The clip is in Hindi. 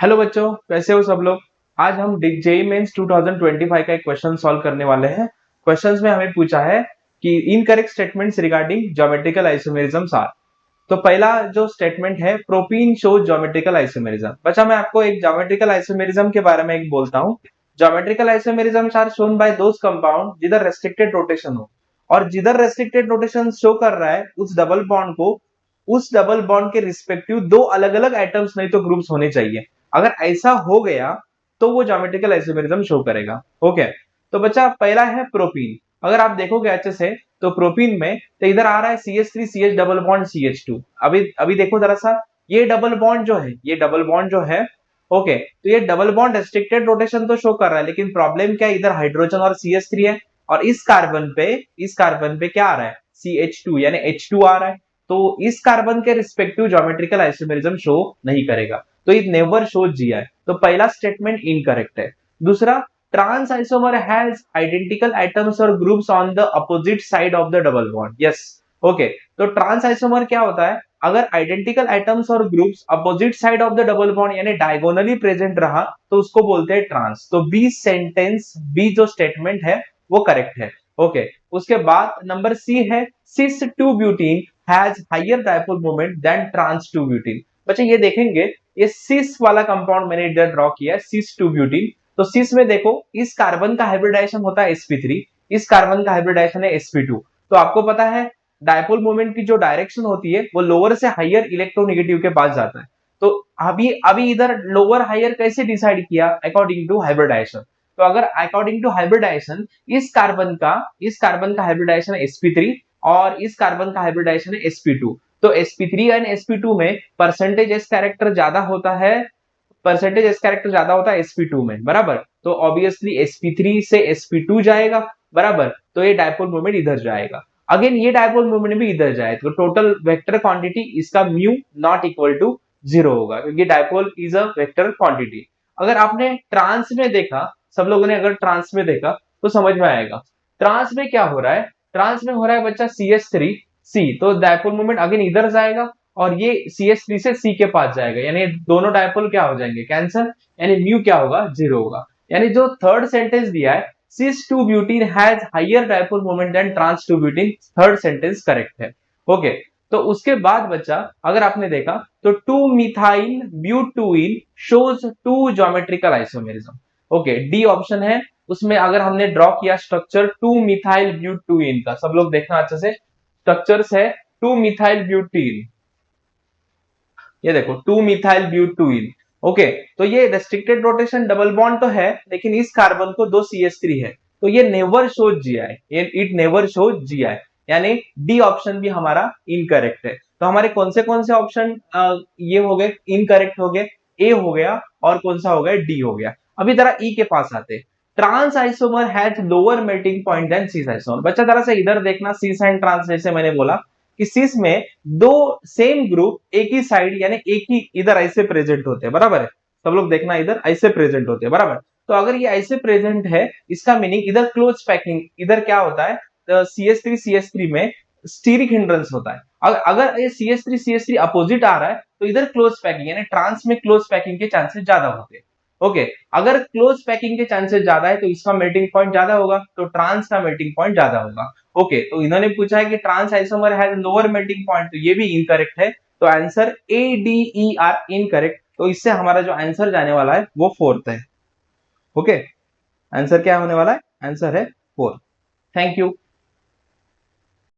हेलो बच्चों, कैसे हो सब लोग। आज हम जेईई मेंस 2025 का एक क्वेश्चन सॉल्व करने वाले हैं। क्वेश्चंस में हमें पूछा है कि incorrect statements regarding geometrical isomerisms are. तो पहला जो स्टेटमेंट है, प्रोपीन शोज ज्योमेट्रिकल आइसोमेरिज्म। बच्चा मैं आपको एक ज्योमेट्रिकल आइसोमेरिज्म के बारे में एक बोलता हूँ। Geometrical isomerisms are shown by those compound जिधर रेस्ट्रिक्टेड रोटेशन हो, और जिधर रेस्ट्रिक्टेड रोटेशन शो कर रहा है उस डबल बॉन्ड के रिस्पेक्टिव दो अलग अलग एटम्स नहीं तो ग्रुप्स होने चाहिए। अगर ऐसा हो गया तो वो ज्योमेट्रिकल आइसोमेरिज्म शो करेगा। ओके, तो बच्चा पहला है प्रोपीन। अगर आप देखोगे अच्छे से तो प्रोपीन में तो इधर आ रहा है CH3 CH double bond CH2। अभी अभी देखो जरा सा, ये डबल बॉन्ड जो है, ये डबल बॉन्ड जो है, ओके, तो ये डबल बॉन्ड रेस्ट्रिक्टेड रोटेशन तो शो कर रहा है, लेकिन प्रॉब्लम क्या है, इधर हाइड्रोजन और CH3 है, और इस कार्बन पे क्या आ रहा है, CH2 यानी H2 आ रहा है। तो इस कार्बन के रिस्पेक्टिव ज्योमेट्रिकल आइसोमेरिज्म शो नहीं करेगा, तो इट नेवर शोज GI। तो पहला स्टेटमेंट इनकरेक्ट है। दूसरा, trans isomer has identical atoms और groups on the opposite side of the double bond. Yes, okay, तो ट्रांस आइसोमर क्या होता है, अगर आइडेंटिकल एटम्स और groups opposite side of the double bond यानी डायगोनली प्रेजेंट रहा तो उसको बोलते हैं ट्रांस। तो बी जो स्टेटमेंट है वो करेक्ट है। ओके, उसके बाद नंबर सी है, cis 2 butene has higher dipole moment than trans 2 butene. बच्चे ये देखेंगे, ये सिस वाला कंपाउंड मैंने इधर ड्रॉ किया है, सिस 2 ब्यूटीन। तो सिस में देखो, इस कार्बन का हाइब्रिडाइजेशन होता है sp3, इस कार्बन का हाइब्रिडाइजेशन है sp2। तो आपको पता है डायपोल मोमेंट की जो डायरेक्शन होती है वो लोअर से हायर इलेक्ट्रोनेगेटिव के पास जाता है। तो अभी अभी इधर लोअर हायर कैसे डिसाइड किया, अकॉर्डिंग टू हाइब्रिडाइजेशन। तो अगर अकॉर्डिंग टू हाइब्रिडाइजेशन इस कार्बन का हाइब्रिडाइजेशन है sp3 और इस कार्बन का हाइब्रिडाइजेशन है sp2। तो sp3 एंड sp2 में परसेंटेज एस कैरेक्टर ज्यादा होता है, sp2 में, बराबर। तो ऑब्वियसली sp3 से sp2 जाएगा, बराबर। तो ये डायपोल मोमेंट इधर जाएगा, अगेन ये डायपोल मोमेंट भी इधर जाए, तो टोटल वेक्टर क्वांटिटी इसका म्यू नॉट इक्वल टू 0 होगा, क्योंकि dipole is a vector quantity. अगर आपने ट्रांस में देखा, सब लोगों ने अगर ट्रांस में देखा तो समझ में आएगा। ट्रांस में क्या हो रहा है, ट्रांस में हो रहा है बच्चा CH3 C, तो डायपोल मोमेंट अगेन इधर जाएगा और ये CH3 से C के पास जाएगा, यानी दोनों डायपोल क्या हो जाएंगे, कैंसल, यानी म्यू क्या होगा, 0 होगा। यानी जो थर्ड सेंटेंस दिया है, cis 2 butene has higher dipole moment than trans 2 butene, third sentence correct है। ओके, तो उसके बाद बच्चा अगर आपने देखा तो 2 methyl butuene shows 2 geometrical isomerism। Okay, D option है उसमें। अगर हमने ड्रॉ किया स्ट्रक्चर 2 methyl butene का, सब लोग देखना अच्छे से, स्ट्रक्चर्स है 2 methyl butene, ये देखो 2 मिथाइल ब्यूटूइन। ओके, तो ये रेस्ट्रिक्टेड रोटेशन डबल बॉन्ड तो है, लेकिन इस कार्बन को 2 CH3 है, तो ये never shows GI, it never shows GI, यानी डी ऑप्शन भी हमारा इनकरेक्ट है। तो हमारे कौन से ऑप्शन ये हो गए, इनकरेक्ट हो गए, ए हो गया और कौन सा हो गया, डी हो गया। अभी जरा ई के पास आते, trans isomer has lower melting point than cis isomer. बच्चा जरा से इधर देखना, सीस एंड ट्रांस, जैसे मैंने बोला कि सिस में दो सेम ग्रुप एक ही साइड यानी एक ही इधर ऐसे प्रेजेंट होते हैं, बराबर है। सब लोग देखना, इधर ऐसे प्रेजेंट होते हैं, बराबर। तो अगर ये ऐसे प्रेजेंट है, इसका मीनिंग इधर क्लोज पैकिंग, इधर क्या होता है, CH3 में स्टीरिक हिंड्रेंस होता है। अगर ये CH3 अपोजिट आ रहा है तो इधर क्लोज पैकिंग यानी ट्रांस में क्लोज पैकिंग के चांसेस ज्यादा होते हैं। ओके, अगर क्लोज पैकिंग के चांसेस ज्यादा है तो इसका मेल्टिंग पॉइंट ज्यादा होगा, तो ट्रांस का मेल्टिंग पॉइंट ज्यादा होगा। ओके, तो इन्होंने पूछा है कि trans isomer has lower melting point, तो ये भी इनकरेक्ट है। तो answer A D E are incorrect. तो इससे हमारा जो आंसर जाने वाला है वो फोर्थ है। ओके, आंसर क्या होने वाला है, आंसर है फोर्थ। Thank you.